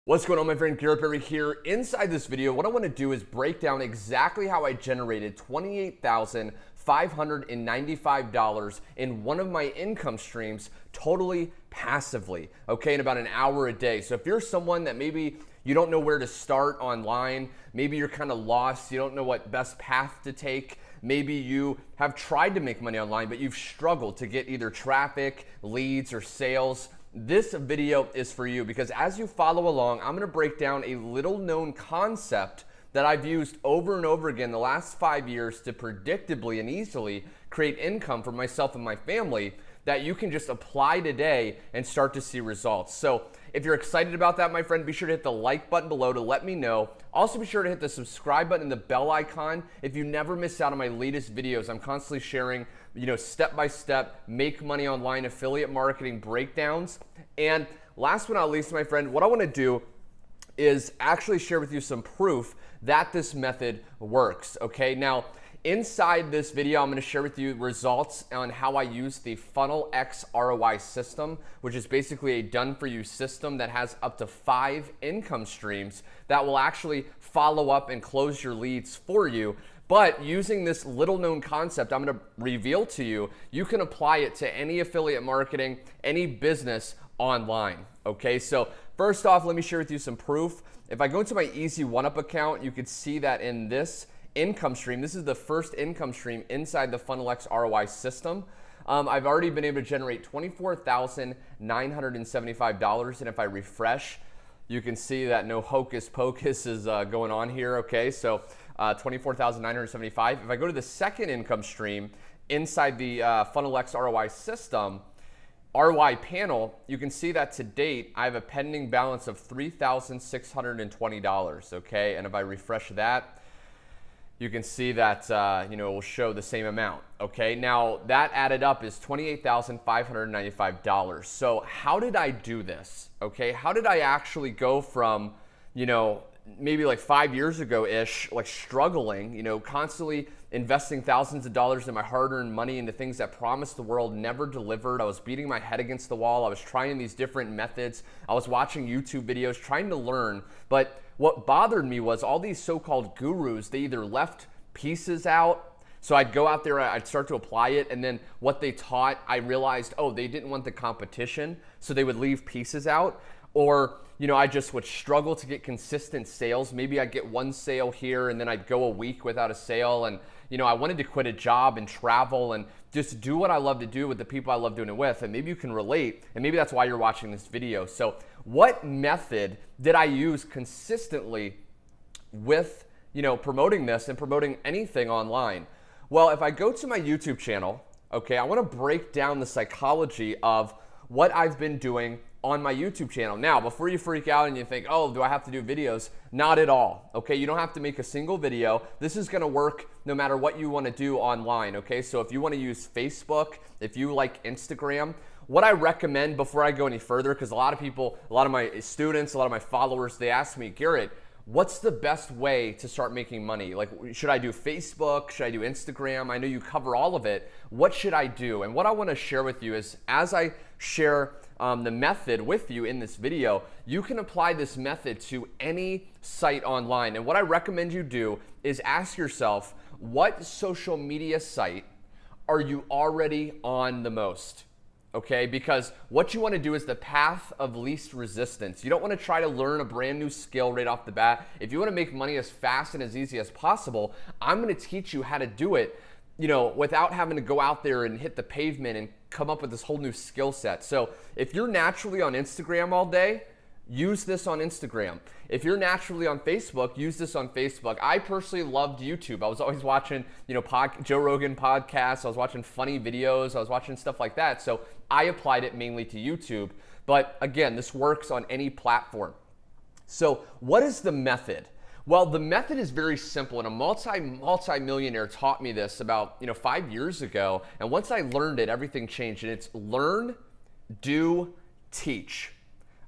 What's going on, my friend? Garrett Barry here. Inside this video, what I want to do is break down exactly how I generated $28,595 in one of my income streams totally passively, okay, in about an hour a day. So if you're someone that maybe you don't know where to start online, maybe you're kind of lost, you don't know what best path to take, maybe you have tried to make money online, but you've struggled to get either traffic, leads, or sales, this video is for you, because as you follow along, I'm going to break down a little known concept that I've used over and over again the last 5 years to predictably and easily create income for myself and my family that you can just apply today and start to see results. So if you're excited about that, my friend, be sure to hit the like button below to let me know. Also be sure to hit the subscribe button and the bell icon if you never miss out on my latest videos. I'm constantly sharing, step-by-step, make money online affiliate marketing breakdowns. And last but not least, my friend, what I want to do is actually share with you some proof that this method works, okay? Now, inside this video, I'm going to share with you results on how I use the Funnel X Roi system, which is basically a done-for-you system that has up to 5 income streams that will actually follow up and close your leads for you. But using this little-known concept I'm going to reveal to you, you can apply it to any affiliate marketing, any business online, okay? So first off, let me share with you some proof. If I go into my Easy 1UP account, you could see that in this income stream, this is the first income stream inside the Funnel X Roi system. I've already been able to generate $24,975, and if I refresh, you can see that no hocus pocus is going on here, okay? So $24,975. If I go to the second income stream inside the Funnel X Roi system, ROI panel, you can see that to date, I have a pending balance of $3,620, okay? And if I refresh that, you can see that, it will show the same amount, okay? Now, that added up is $28,595. So how did I do this, okay? How did I actually go from, maybe like 5 years ago-ish, like struggling, constantly investing thousands of dollars in my hard-earned money into things that promised the world, never delivered. I was beating my head against the wall. I was trying these different methods. I was watching YouTube videos, trying to learn. But what bothered me was all these so-called gurus, they either left pieces out. So I'd go out there, I'd start to apply it, and then what they taught, I realized, oh, they didn't want the competition, so they would leave pieces out. Or, I just would struggle to get consistent sales. Maybe I'd get one sale here and then I'd go a week without a sale. And, I wanted to quit a job and travel and just do what I love to do with the people I love doing it with. And maybe you can relate, and maybe that's why you're watching this video. So what method did I use consistently with, promoting this and promoting anything online? Well, if I go to my YouTube channel, okay, I want to break down the psychology of what I've been doing on my YouTube channel. Now, before you freak out and you think, oh, do I have to do videos? Not at all, okay? You don't have to make a single video. This is gonna work no matter what you wanna do online, okay? So if you wanna use Facebook, if you like Instagram, what I recommend before I go any further, because a lot of people, a lot of my students, a lot of my followers, they ask me, Garrett, what's the best way to start making money? Like, should I do Facebook? Should I do Instagram? I know you cover all of it. What should I do? And what I want to share with you is, as I share the method with you in this video, you can apply this method to any site online. And what I recommend you do is ask yourself, what social media site are you already on the most? Okay, because what you want to do is the path of least resistance. You don't want to try to learn a brand new skill right off the bat. If you want to make money as fast and as easy as possible, I'm going to teach you how to do it, without having to go out there and hit the pavement and come up with this whole new skill set. So if you're naturally on Instagram all day, use this on Instagram. If you're naturally on Facebook, use this on Facebook. I personally loved YouTube. I was always watching, Joe Rogan podcasts. I was watching funny videos. I was watching stuff like that. So I applied it mainly to YouTube. But again, this works on any platform. So what is the method? Well, the method is very simple, and a multi-millionaire taught me this about 5 years ago. And once I learned it, everything changed. And it's learn, do, teach.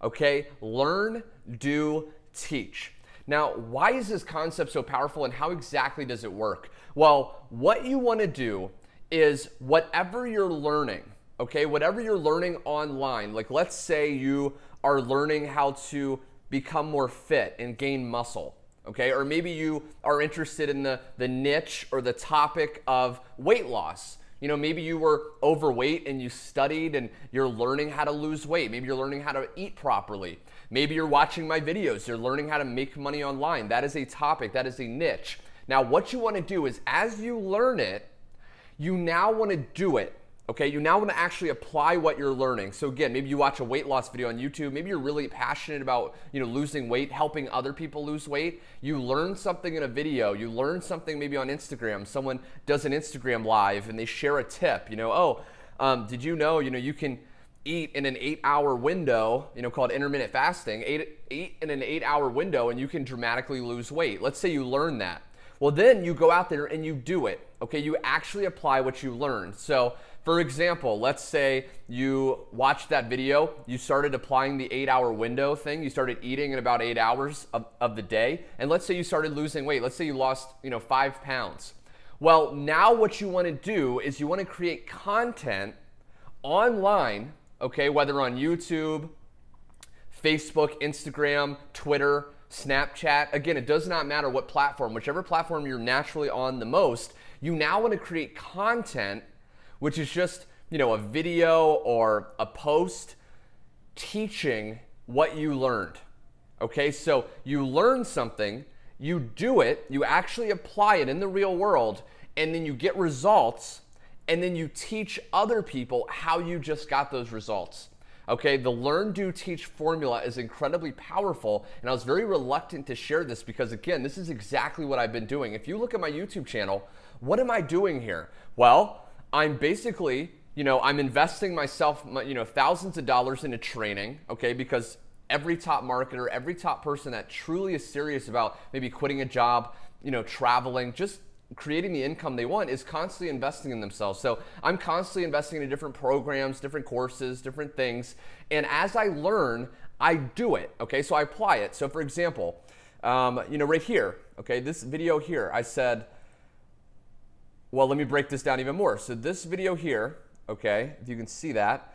Okay, learn, do, teach. Now, why is this concept so powerful, and how exactly does it work? Well, what you want to do is whatever you're learning, okay, whatever you're learning online, like let's say you are learning how to become more fit and gain muscle. Okay, or maybe you are interested in the niche or the topic of weight loss. You know, maybe you were overweight and you studied and you're learning how to lose weight. Maybe you're learning how to eat properly. Maybe you're watching my videos. You're learning how to make money online. That is a topic. That is a niche. Now, what you want to do is as you learn it, you now want to do it. Okay, you now want to actually apply what you're learning. So again, maybe you watch a weight loss video on YouTube. Maybe you're really passionate about, losing weight, helping other people lose weight. You learn something in a video. You learn something maybe on Instagram. Someone does an Instagram live and they share a tip. Did you know, you can eat in an 8-hour window, called intermittent fasting, eat in an 8-hour window and you can dramatically lose weight. Let's say you learn that. Well, then you go out there and you do it. Okay, you actually apply what you learned. So for example, let's say you watched that video, you started applying the 8-hour window thing, you started eating in about 8 hours of the day, and let's say you started losing weight. Let's say you lost 5 pounds. Well, now what you want to do is you want to create content online, okay, whether on YouTube, Facebook, Instagram, Twitter, Snapchat. Again, it does not matter what platform, whichever platform you're naturally on the most, you now want to create content which is just, a video or a post teaching what you learned. Okay, so you learn something, you do it, you actually apply it in the real world, and then you get results, and then you teach other people how you just got those results. Okay, the learn, do, teach formula is incredibly powerful, and I was very reluctant to share this because, again, this is exactly what I've been doing. If you look at my YouTube channel, what am I doing here? Well, I'm basically, I'm investing myself, thousands of dollars into training, okay, because every top marketer, every top person that truly is serious about maybe quitting a job, traveling, just creating the income they want is constantly investing in themselves. So I'm constantly investing in different programs, different courses, different things. And as I learn, I do it, okay? So I apply it. So for example, right here, okay, this video here, I said, well, let me break this down even more. So this video here, okay, if you can see that,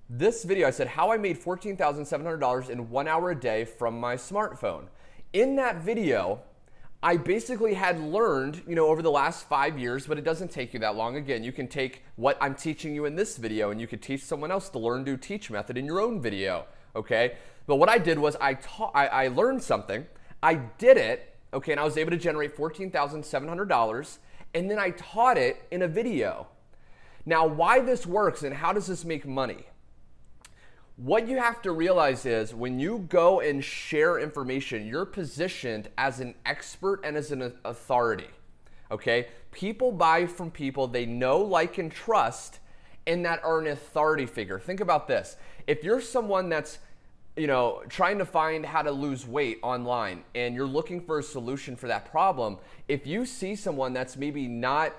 this video, I said how I made $14,700 in 1 hour a day from my smartphone. In that video, I basically had learned, over the last 5 years, but it doesn't take you that long. Again, you can take what I'm teaching you in this video and you could teach someone else the learn, do, teach method in your own video, okay? But what I did was I learned something, I did it, okay, and I was able to generate $14,700, and then I taught it in a video. Now, why this works and how does this make money? What you have to realize is when you go and share information, you're positioned as an expert and as an authority, okay? People buy from people they know, like, and trust, and that are an authority figure. Think about this. If you're someone that's, trying to find how to lose weight online and you're looking for a solution for that problem, if you see someone that's maybe not,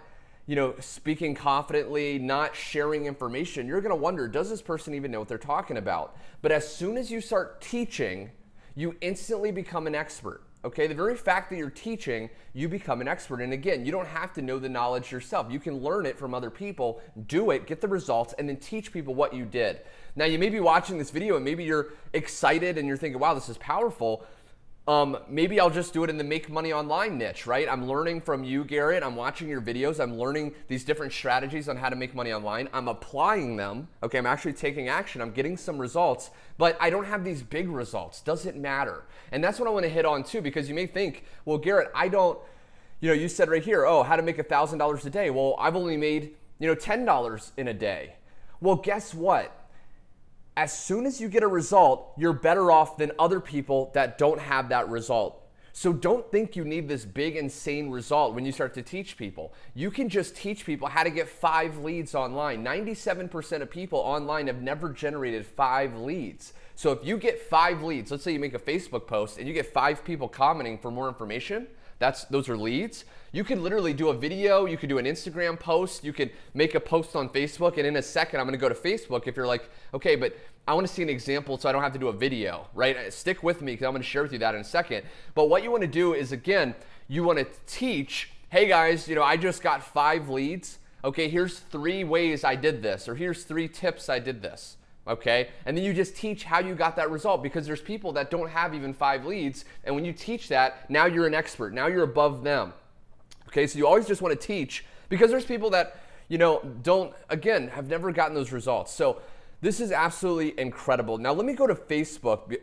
speaking confidently, not sharing information, you're gonna wonder, does this person even know what they're talking about? But as soon as you start teaching, you instantly become an expert. Okay, the very fact that you're teaching, you become an expert. And again, you don't have to know the knowledge yourself. You can learn it from other people, do it, get the results, and then teach people what you did. Now, you may be watching this video and maybe you're excited and you're thinking, wow, this is powerful. Maybe I'll just do it in the make money online niche, right? I'm learning from you, Garrett. I'm watching your videos. I'm learning these different strategies on how to make money online. I'm applying them. Okay, I'm actually taking action. I'm getting some results, but I don't have these big results. Does it matter? And that's what I want to hit on too, because you may think, well, Garrett, I don't, you said right here, oh, how to make $1,000 a day. Well, I've only made, $10 in a day. Well, guess what? As soon as you get a result, you're better off than other people that don't have that result. So don't think you need this big, insane result when you start to teach people. You can just teach people how to get 5 leads online. 97% of people online have never generated 5 leads. So if you get 5 leads, let's say you make a Facebook post and you get 5 people commenting for more information, those are leads. You could literally do a video, you could do an Instagram post, you could make a post on Facebook, and in a second I'm gonna go to Facebook if you're like, okay, but I wanna see an example so I don't have to do a video, right? Stick with me because I'm gonna share with you that in a second. But what you wanna do is, again, you wanna teach, hey guys, I just got 5 leads. Okay, here's 3 ways I did this, or here's 3 tips I did this. okay? And then you just teach how you got that result, because there's people that don't have even 5 leads, and when you teach that, now you're an expert, now you're above them, okay? So you always just want to teach, because there's people that, have never gotten those results. So this is absolutely incredible. Now let me go to Facebook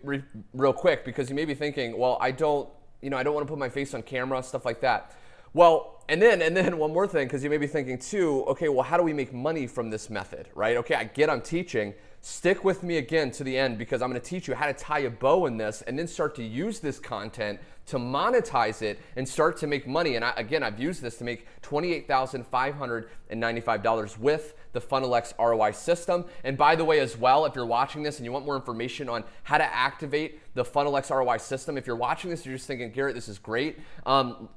real quick, because you may be thinking, well, I don't want to put my face on camera, stuff like that. Well, and then one more thing, because you may be thinking too, okay, well, how do we make money from this method, right? Okay, I get I'm teaching. Stick with me again to the end, because I'm going to teach you how to tie a bow in this and then start to use this content to monetize it and start to make money. And I've used this to make $28,595 with the Funnel X ROI system. And by the way, as well, if you're watching this and you want more information on how to activate the Funnel X ROI system, if you're watching this, you're just thinking, Garrett, this is great. I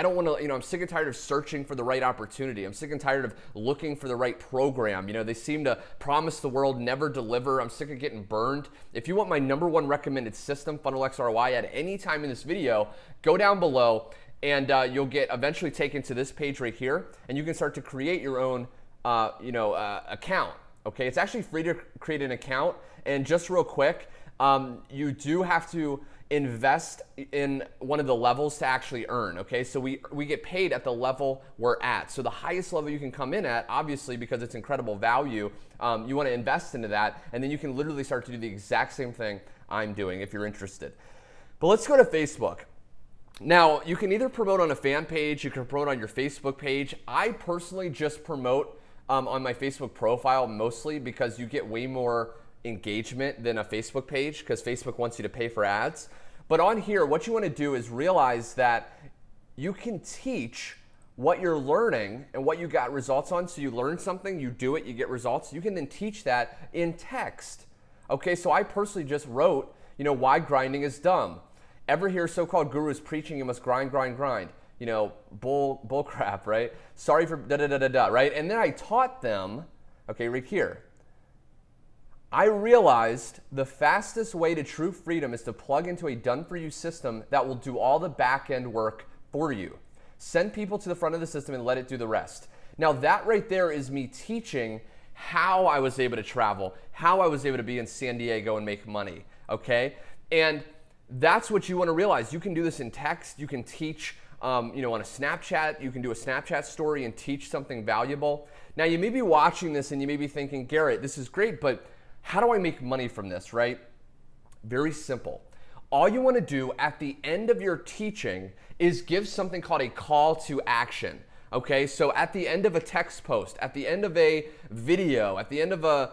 don't want to, I'm sick and tired of searching for the right opportunity. I'm sick and tired of looking for the right program. They seem to promise the world, never deliver. I'm sick of getting burned. If you want my #1 recommended system, Funnel X ROI, at any time in this video, go down below and you'll get eventually taken to this page right here, and you can start to create your own account. Okay, it's actually free to create an account, and just real quick, you do have to invest in one of the levels to actually earn. Okay, so we get paid at the level we're at. So the highest level you can come in at, obviously, because it's incredible value, you want to invest into that, and then you can literally start to do the exact same thing I'm doing if you're interested. But let's go to Facebook. Now, you can either promote on a fan page, you can promote on your Facebook page. I personally just promote on my Facebook profile mostly, because you get way more engagement than a Facebook page, because Facebook wants you to pay for ads. But on here, what you want to do is realize that you can teach what you're learning and what you got results on. So you learn something, you do it, you get results. You can then teach that in text. Okay, so I personally just wrote, why grinding is dumb. Ever hear so-called gurus preaching you must grind, grind, grind? Bull crap, right? Sorry for da-da-da-da-da, right? And then I taught them, okay, right here. I realized the fastest way to true freedom is to plug into a done-for-you system that will do all the back-end work for you. Send people to the front of the system and let it do the rest. Now that right there is me teaching how I was able to travel, how I was able to be in San Diego and make money, okay? And that's what you want to realize. You can do this in text. You can teach, on a Snapchat. You can do a Snapchat story and teach something valuable. Now, you may be watching this and you may be thinking, Garrett, this is great, but how do I make money from this, right? Very simple. All you want to do at the end of your teaching is give something called a call to action. Okay, so at the end of a text post, at the end of a video, at the end of a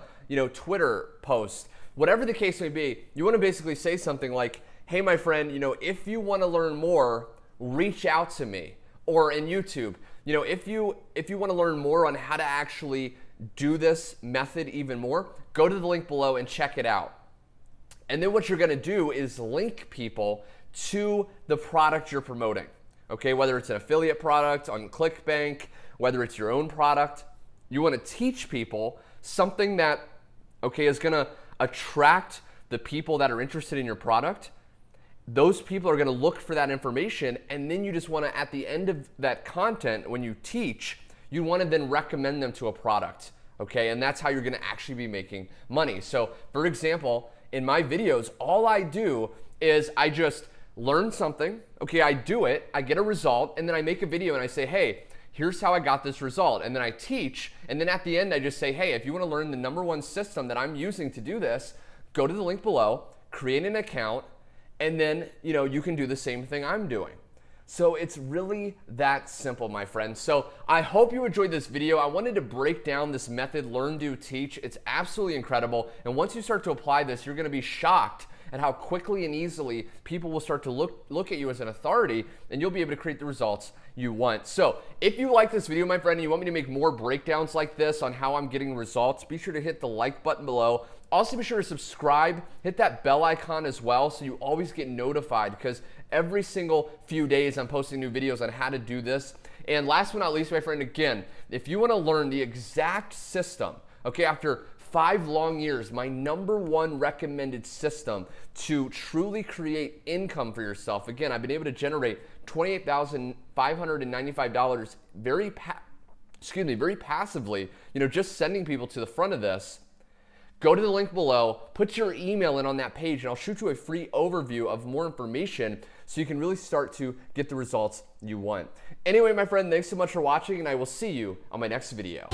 Twitter post, whatever the case may be, you want to basically say something like, hey, my friend, if you want to learn more, reach out to me. Or in YouTube, if you want to learn more on how to actually do this method even more, go to the link below and check it out. And then what you're going to do is link people to the product you're promoting. Okay, whether it's an affiliate product on ClickBank, whether it's your own product, you want to teach people something that, is going to attract the people that are interested in your product. Those people are going to look for that information, and then you just want to, at the end of that content, when you teach, you want to then recommend them to a product, okay? And that's how you're going to actually be making money. So, for example, in my videos, all I do is I just learn something, okay, I do it, I get a result, and then I make a video and I say, hey, here's how I got this result. And then I teach, and then at the end I just say, hey, if you want to learn the #1 system that I'm using to do this, go to the link below, create an account, and then you can do the same thing I'm doing. So it's really that simple, my friends. So I hope you enjoyed this video. I wanted to break down this method, learn, do, teach. It's absolutely incredible. And once you start to apply this, you're going to be shocked at how quickly and easily people will start to look at you as an authority, and you'll be able to create the results you want. So if you like this video, my friend, and you want me to make more breakdowns like this on how I'm getting results, be sure to hit the like button below. Also, be sure to subscribe, hit that bell icon as well, so you always get notified, because every single few days I'm posting new videos on how to do this. And last but not least, my friend, again, if you want to learn the exact system, okay, after 5 long years, my #1 recommended system to truly create income for yourself. Again, I've been able to generate $28,595 very passively, just sending people to the front of this. go to the link below, put your email in on that page, and I'll shoot you a free overview of more information so you can really start to get the results you want. Anyway, my friend, thanks so much for watching, and I will see you on my next video.